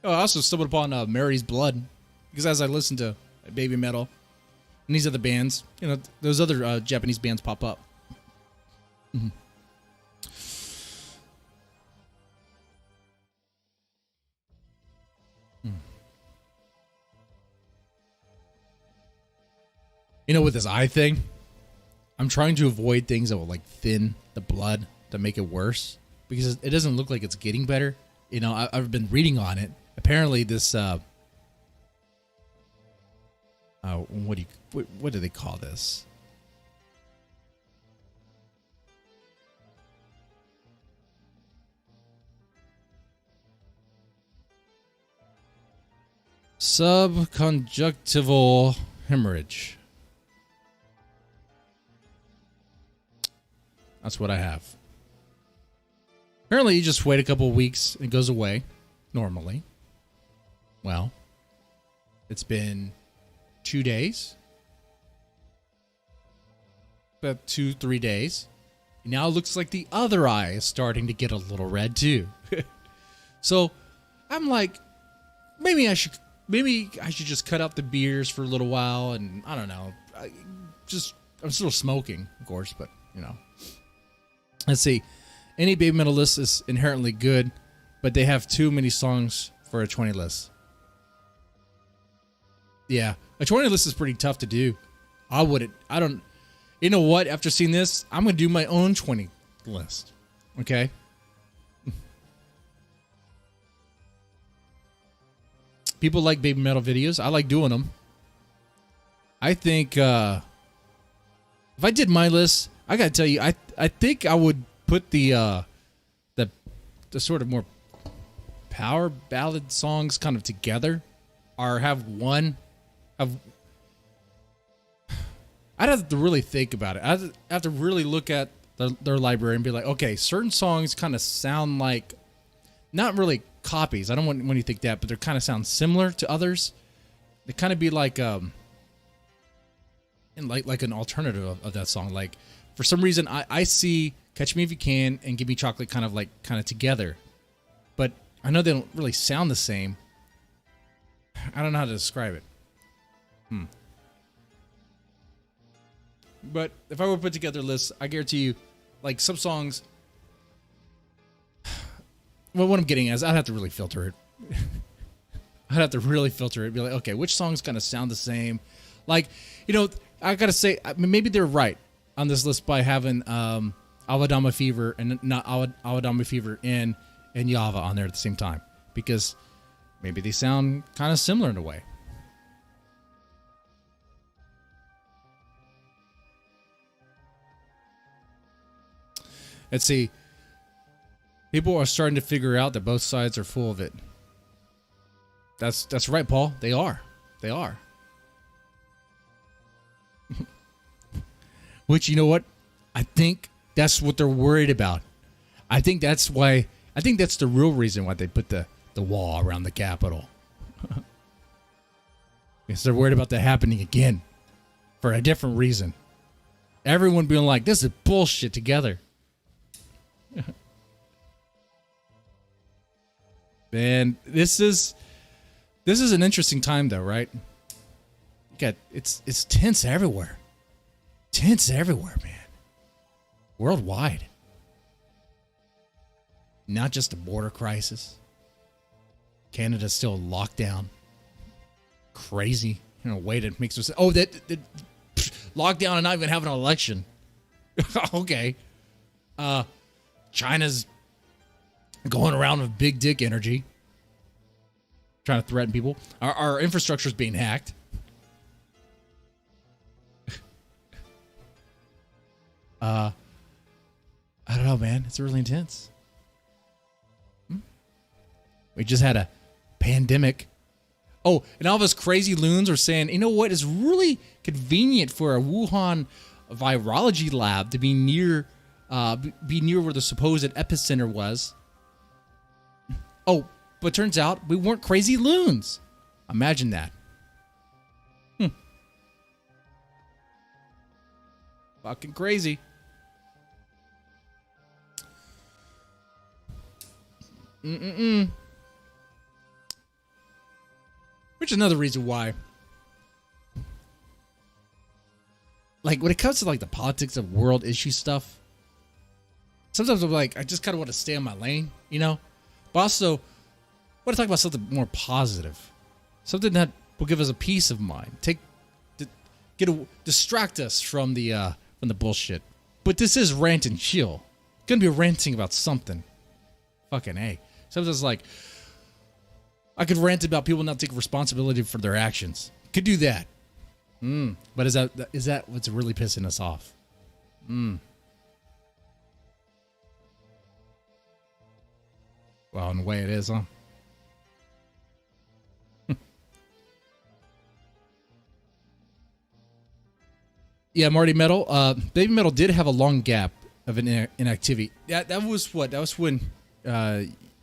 Oh, I also stumbled upon Mary's Blood because as I listened to Babymetal and these other bands, you know, those other Japanese bands pop up. Mm-hmm. You know, with this eye thing, I'm trying to avoid things that will like thin the blood to make it worse because it doesn't look like it's getting better. You know, I've been reading on it. Apparently, this what do they call this? Subconjunctival hemorrhage. That's what I have. Apparently, you just wait a couple of weeks and it goes away normally. Well, it's been 2 days, about 2-3 days. Now it looks like the other eye is starting to get a little red too. So I'm like, maybe I should just cut out the beers for a little while, and I don't know. I'm still smoking, of course, but you know. Let's see. Any Babymetal list is inherently good, but they have too many songs for a 20 list. Yeah, a 20 list is pretty tough to do. You know what? After seeing this, I'm going to do my own 20 list. Okay? People like Babymetal videos. I like doing them. I think if I did my list, I got to tell you, I think I would put the sort of more power ballad songs kind of together, or have one of. I'd have to really think about it. I'd have to really look at their library and be like, okay, certain songs kind of sound like, not really copies. I don't want when you think that, but they kind of sound similar to others. They kind of be like and like an alternative of that song. Like for some reason, I see "Catch Me If You Can" and "Give Me Chocolate" kind of together, but I know they don't really sound the same. I don't know how to describe it. But if I were to put together a list, I guarantee you, like some songs. Well, what I'm getting at is I'd have to really filter it. I'd have to really filter it. Be like, okay, which songs kind of sound the same? Like, you know, I gotta say, maybe they're right on this list by having Awadama Fever and not Awadama Fever and Yava on there at the same time, because maybe they sound kind of similar in a way. Let's see. People are starting to figure out that both sides are full of it. That's right, Paul. They are. They are. Which, you know what? I think that's what they're worried about. I think that's the real reason why they put the wall around the Capitol. Because they're worried about that happening again. For a different reason. Everyone being like, this is bullshit together. Man, this is an interesting time though, right? It's tense everywhere. Tense everywhere, man. Worldwide. Not just a border crisis. Canada's still locked down. Crazy. In a way that makes us that lockdown and not even having an election. Okay. China's going around with big dick energy, trying to threaten people. Our infrastructure is being hacked. I don't know, man. It's really intense. We just had a pandemic. Oh, and all of us crazy loons are saying, you know what? It's really convenient for a Wuhan virology lab to be near where the supposed epicenter was. Oh, but turns out we weren't crazy loons. Imagine that. Fucking crazy. Which is another reason why, like, when it comes to like the politics of world issue stuff, sometimes I'm like, I just kind of want to stay in my lane, you know? But also, I want to talk about something more positive. Something that will give us a peace of mind. Distract us from the bullshit. But this is rant and chill. It's gonna be ranting about something. Fucking A. Sometimes like, I could rant about people not taking responsibility for their actions. Could do that. But is that what's really pissing us off? Well, in a way it is, huh? Yeah, Marty Metal. Babymetal did have a long gap of an inactivity. That was what? That was when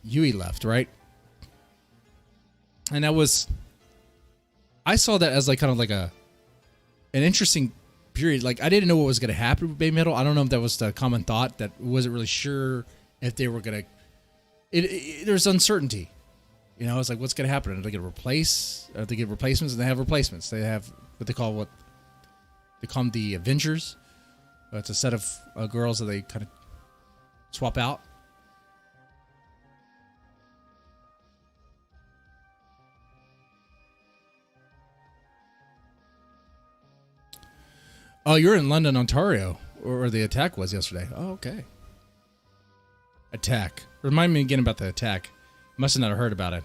Yui left, right? And that was I saw that as like kind of like an interesting period. Like I didn't know what was going to happen with Babymetal. I don't know if that was the common thought, that wasn't really sure if they were going to. There's uncertainty. You know, it's like, what's going to happen? Are they going to replace? Are they get replacements? And they have replacements. They have what they call them the Avengers. It's a set of girls that they kind of swap out. Oh, you're in London, Ontario, or the attack was yesterday. Oh, okay. Attack. Remind me again about the attack. Must have not heard about it.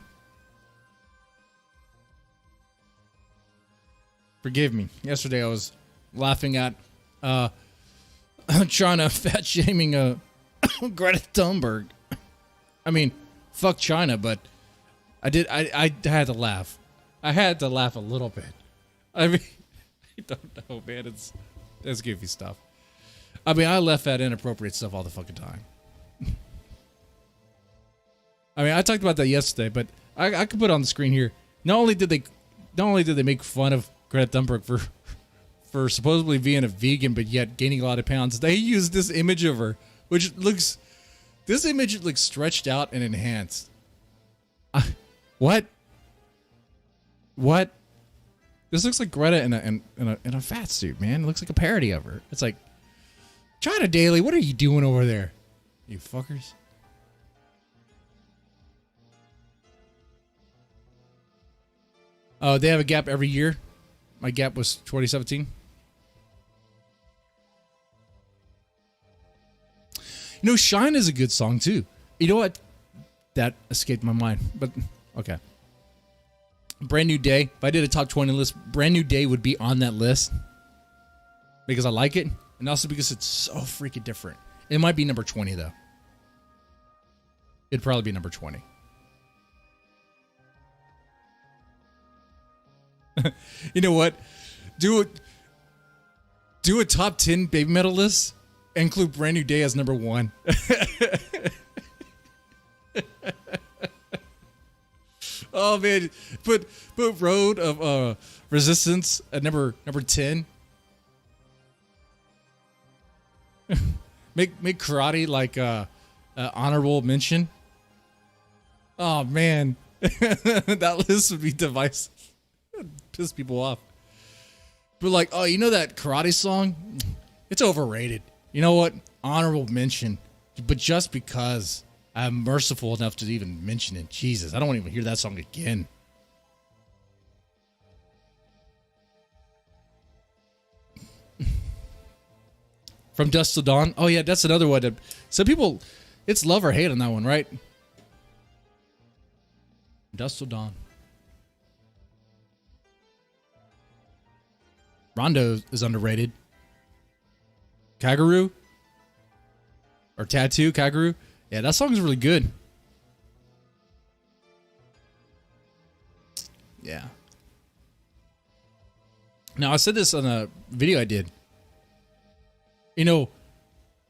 Forgive me. Yesterday I was laughing at trying to fat shaming Greta Thunberg. I mean, fuck China, but I had to laugh. I had to laugh a little bit. I mean, I don't know, man. It's goofy stuff. I mean, I laugh at inappropriate stuff all the fucking time. I mean, I talked about that yesterday, but I could put it on the screen here. Not only did they make fun of Greta Thunberg for supposedly being a vegan, but yet gaining a lot of pounds, they used this image of her, this image looks stretched out and enhanced. What? This looks like Greta in a fat suit, man. It looks like a parody of her. It's like, China Daily, what are you doing over there, you fuckers? Oh, they have a gap every year. My gap was 2017. You know, Shine is a good song too. You know what? That escaped my mind, but okay. Brand New Day. If I did a top 20 list, Brand New Day would be on that list because I like it, and also because it's so freaking different. It might be number 20 though. It'd probably be number 20. You know what? Do a top 10 Babymetal list. Include Brand New Day as number 1. Oh man, put Road of Resistance at number 10. make Karate like honorable mention. Oh man, that list would be divisive. Piss people off. But like, oh, you know that Karate song? It's overrated. You know what? Honorable mention. But just because I'm merciful enough to even mention it. Jesus, I don't want to even hear that song again. From Dusk Till Dawn. Oh yeah, that's another one. Some people, it's love or hate on that one, right? Dusk Till Dawn. Rondo is underrated. Kaguru? Or Tattoo, Kaguru? Yeah, that song is really good. Yeah. Now, I said this on a video I did. You know,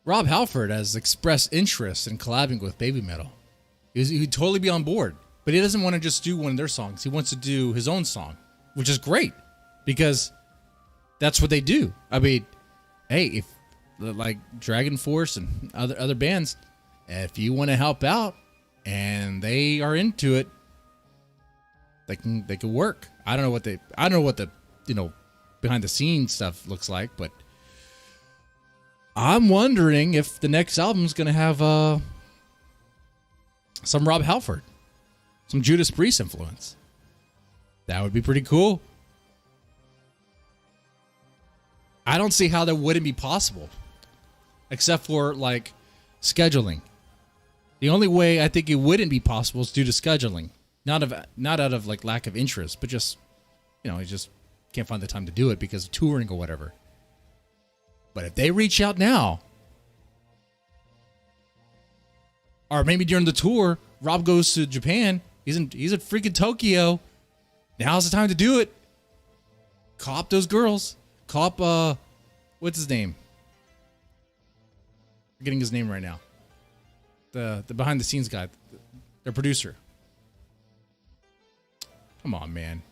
Rob Halford has expressed interest in collabing with Babymetal. He'd totally be on board. But he doesn't want to just do one of their songs. He wants to do his own song, which is great. Because that's what they do. I mean, hey, if like Dragon Force and other bands, if you want to help out and they are into it, they can work. I don't know what the behind the scenes stuff looks like, but I'm wondering if the next album's gonna have some Rob Halford, some Judas Priest influence. That would be pretty cool. I don't see how that wouldn't be possible, except for like scheduling. The only way I think it wouldn't be possible is due to scheduling, not out of like lack of interest, but just you just can't find the time to do it because of touring or whatever. But if they reach out now, or maybe during the tour, Rob goes to Japan. He's in freaking Tokyo. Now's the time to do it. Cop those girls. Cop, what's his name? Forgetting his name right now. The behind the scenes guy, the producer. Come on, man.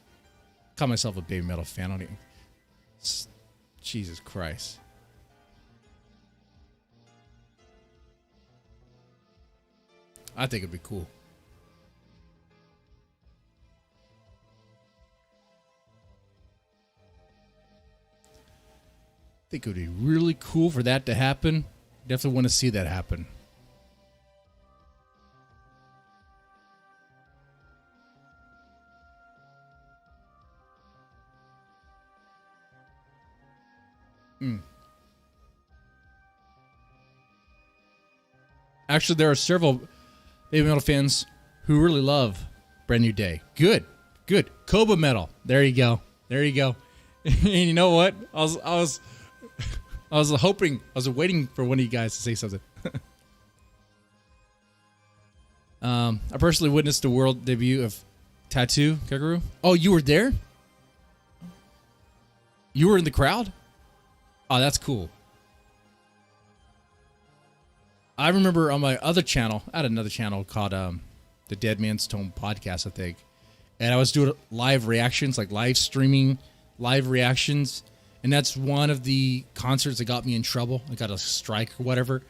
call myself a Babymetal fan. I don't even, Jesus Christ. I think it'd be cool. I think it would be really cool for that to happen. Definitely want to see that happen. Actually, there are several Babymetal fans who really love Brand New Day. Good. Koba Metal. There you go. And you know what? I was waiting for one of you guys to say something. I personally witnessed the world debut of Tattoo Kaguru. Oh, you were there? You were in the crowd? Oh, that's cool. I remember on my other channel, I had another channel called the Dead Man's Tome Podcast, I think. And I was doing live reactions, like live streaming, live reactions. And that's one of the concerts that got me in trouble. I got a strike or whatever.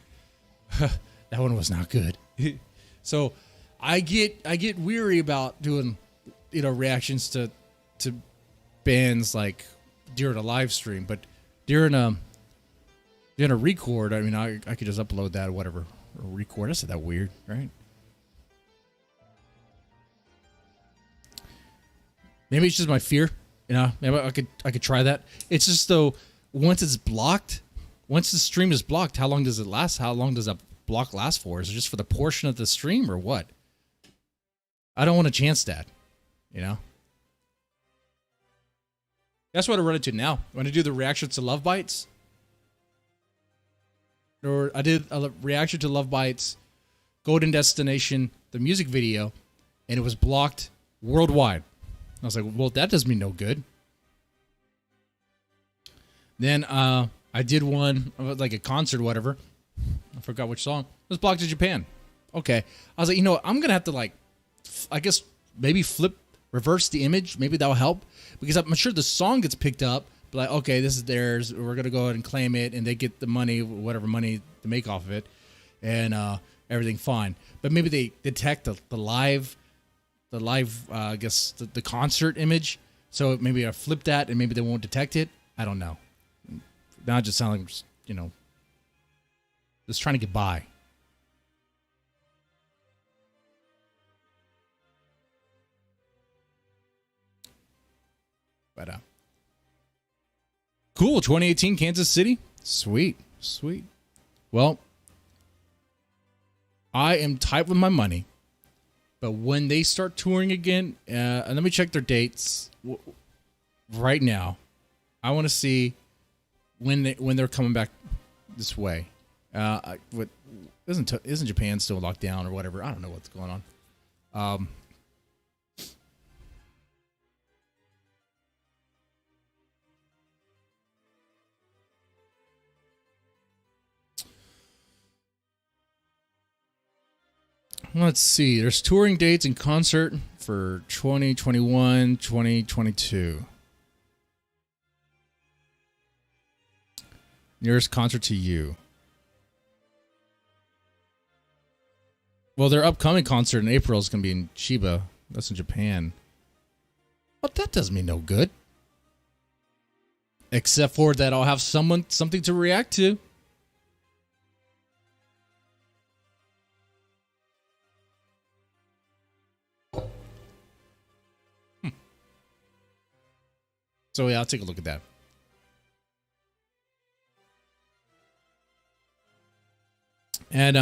That one was not good. So I get weary about doing, reactions to bands like during a live stream, but during a record, I mean, I could just upload that or whatever. Or record. I said that weird, right? Maybe it's just my fear. Maybe I could try that. It's just though, once it's blocked, once the stream is blocked, how long does it last? How long does that block last for? Is it just for the portion of the stream or what? I don't want to chance that, That's what I run into now. When I do the reactions to Love Bites, or I did a reaction to Love Bites, Golden Destination, the music video, and it was blocked worldwide. I was like, well, that does me no good. Then I did one, like a concert or whatever. I forgot which song. It was blocked in Japan. Okay. I was like, I'm going to have to I guess maybe reverse the image. Maybe that'll help. Because I'm sure the song gets picked up. But like, okay, this is theirs. We're going to go ahead and claim it. And they get the money, whatever money to make off of it. And everything fine. But maybe they detect the live, I guess, the concert image. So maybe I flip that and maybe they won't detect it. I don't know. Now it just sounds like, just trying to get by. But, cool. 2018 Kansas City. Sweet. Well, I am tight with my money. But when they start touring again, and let me check their dates right now. I want to see when they're coming back this way. Isn't Japan still locked down or whatever? I don't know what's going on. Let's see. There's touring dates and concert for 2021, 2022. Nearest concert to you. Well, their upcoming concert in April is going to be in Chiba. That's in Japan. But that does me no good. Except for that I'll have something to react to. So yeah, I'll take a look at that. And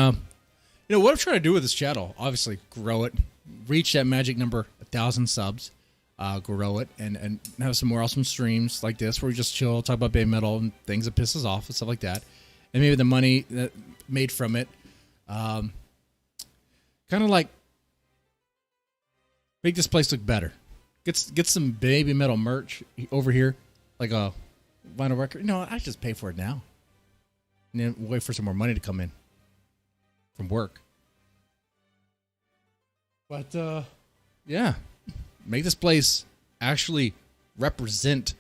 what I'm trying to do with this channel, obviously grow it, reach that magic number 1,000 subs, grow it, and have some more awesome streams like this where we just chill, talk about Babymetal and things that piss us off and stuff like that, and maybe the money that made from it, kind of like make this place look better. Get some Babymetal merch over here, like a vinyl record. I just pay for it now, and then wait for some more money to come in from work. But yeah, make this place actually represent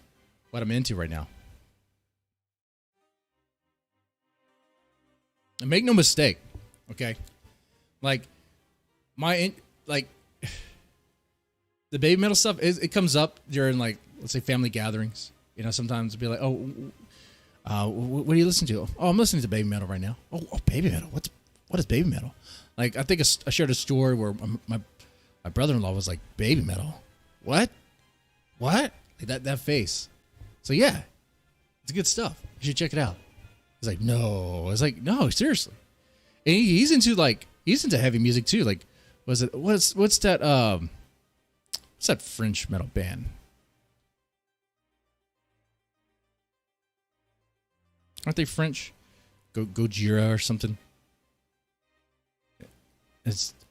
what I'm into right now. And make no mistake, okay? Like the Babymetal stuff, it comes up during, like, let's say family gatherings. You know, sometimes it'll be like, oh, what do you listen to? Oh, I'm listening to Babymetal right now. Oh, Babymetal. What is Babymetal? Like, I think I shared a story where my brother-in-law was like, Babymetal? What? Like that face. So yeah, it's good stuff. You should check it out. He's like, no. I was like, no, seriously. And he's into heavy music too. Like, what's that French metal band? Aren't they French? Gojira or something?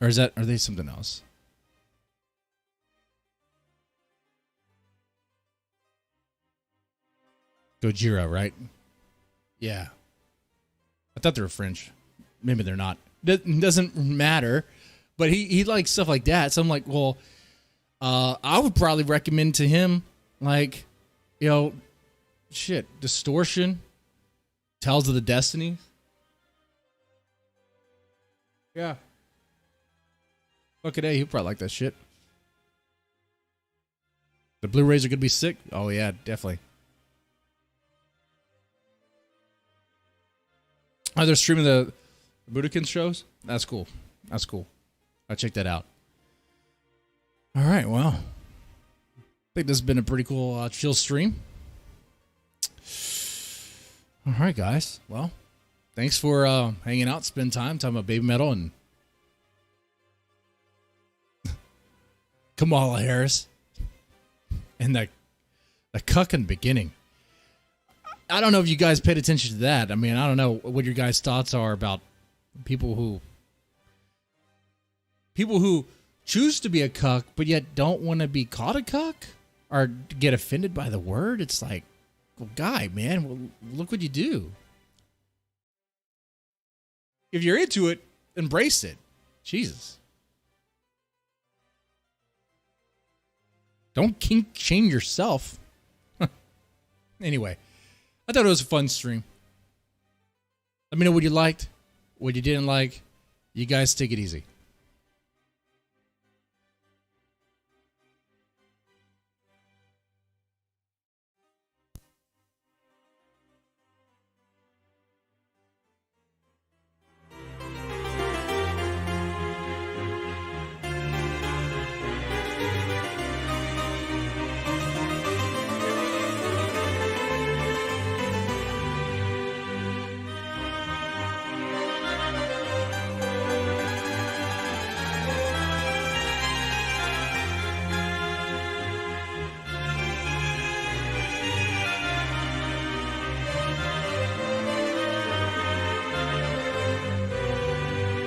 Are they something else? Gojira, right? Yeah. I thought they were French. Maybe they're not. Doesn't matter. But he likes stuff like that. So I'm like, well, I would probably recommend to him, like, you know, Distortion, Tales of the Destiny. Yeah. Fucking A, he'll probably like that shit. The Blu-rays are going to be sick. Oh, yeah, definitely. Oh, they're streaming the Budokan shows? That's cool. I'll check that out. All right, well. I think this has been a pretty cool chill stream. All right, guys. Well, thanks for hanging out, spend time talking about Babymetal and Kamalah Harris. And the cuck in the beginning. I don't know if you guys paid attention to that. I mean, I don't know what your guys' thoughts are about people who choose to be a cuck, but yet don't want to be called a cuck or get offended by the word. It's like, well, guy, man, well, look what you do. If you're into it, embrace it. Jesus. Don't kink shame yourself. Anyway, I thought it was a fun stream. Let me know what you liked, what you didn't like. You guys take it easy.